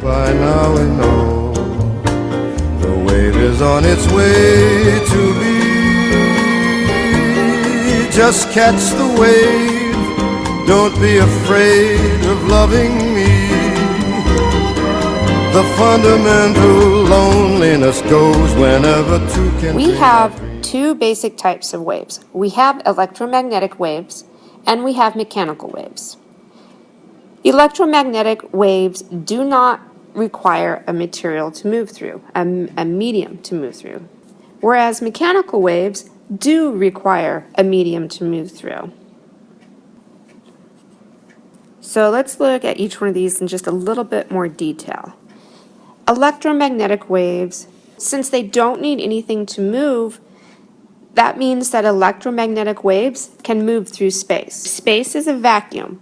By now we know the wave is on its way to be. Just catch the wave, don't be afraid of loving me. The fundamental loneliness goes whenever two can. We have two basic types of waves. We have electromagnetic waves and we have mechanical waves. Electromagnetic waves do not require a material to move through, a medium to move through, whereas mechanical waves do require a medium to move through. So let's look at each one of these in just a little bit more detail. Electromagnetic waves, since they don't need anything to move, that means that electromagnetic waves can move through space. Space is a vacuum.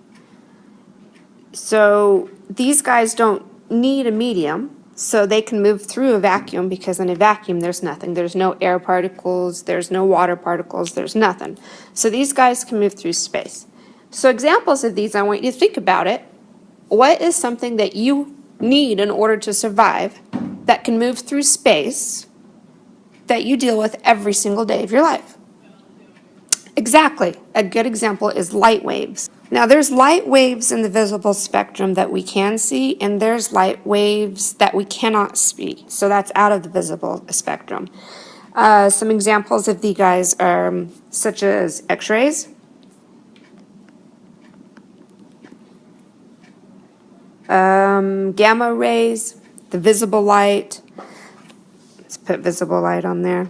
So these guys don't need a medium, so they can move through a vacuum, because in a vacuum there's nothing. There's no air particles, there's no water particles, there's nothing. So these guys can move through space. So examples of these, I want you to think about it. What is something that you need in order to survive that can move through space that you deal with every single day of your life? Exactly. A good example is light waves. Now, there's light waves in the visible spectrum that we can see, and there's light waves that we cannot see. So that's out of the visible spectrum. Some examples of these guys are such as X-rays, gamma rays, the visible light. Let's put visible light on there.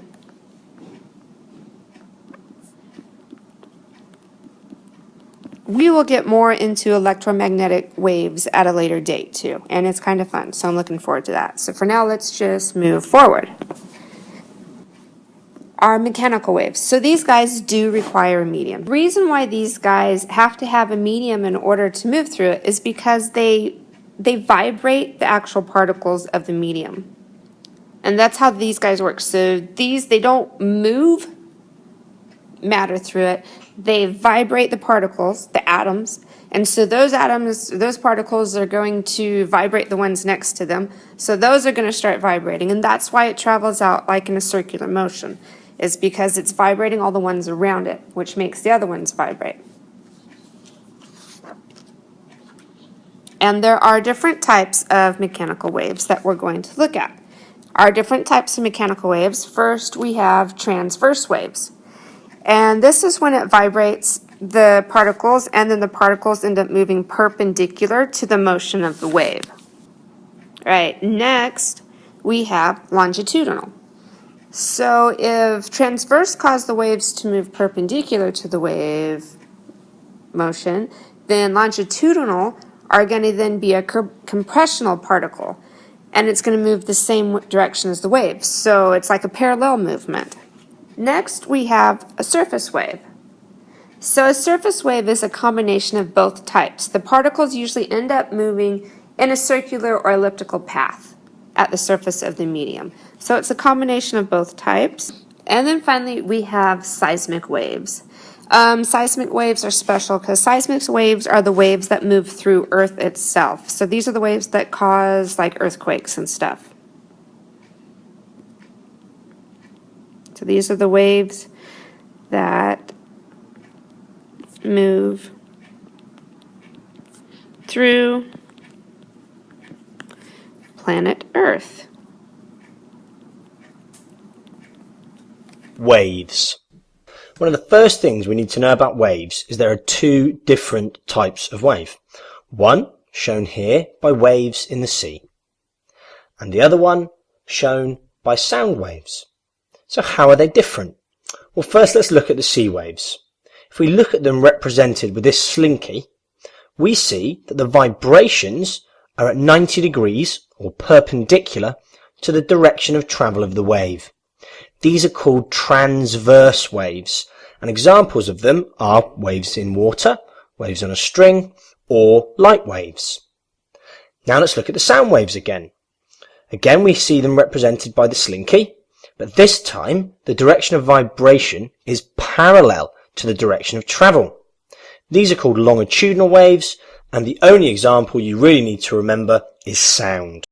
We will get more into electromagnetic waves at a later date too, and it's kind of fun, so I'm looking forward to that. So for now, let's just move forward. Our mechanical waves. So these guys do require a medium. The reason why these guys have to have a medium in order to move through it is because they vibrate the actual particles of the medium. And that's how these guys work. So they don't move matter through it. They vibrate the particles, the atoms, and so those atoms, those particles are going to vibrate the ones next to them. So those are going to start vibrating, and that's why it travels out like in a circular motion, is because it's vibrating all the ones around it, which makes the other ones vibrate. And there are different types of mechanical waves that we're going to look at. Our different types of mechanical waves. First, we have transverse waves. And this is when it vibrates the particles, and then the particles end up moving perpendicular to the motion of the wave. All right, next we have longitudinal. So if transverse caused the waves to move perpendicular to the wave motion, then longitudinal are going to then be a compressional particle, and it's going to move the same direction as the wave. So it's like a parallel movement. Next, we have a surface wave. So a surface wave is a combination of both types. The particles usually end up moving in a circular or elliptical path at the surface of the medium. So it's a combination of both types. And then finally, we have seismic waves. Seismic waves are special because seismic waves are the waves that move through Earth itself. So these are the waves that cause like earthquakes and stuff. So these are the waves that move through planet Earth. Waves. One of the first things we need to know about waves is there are two different types of wave. One, shown here by waves in the sea, and the other one shown by sound waves. So how are they different? Well, first let's look at the sea waves. If we look at them represented with this slinky, we see that the vibrations are at 90 degrees or perpendicular to the direction of travel of the wave. These are called transverse waves, and examples of them are waves in water, waves on a string, or light waves. Now let's look at the sound waves again. Again, we see them represented by the slinky, but this time the direction of vibration is parallel to the direction of travel. These are called longitudinal waves, And the only example you really need to remember is sound.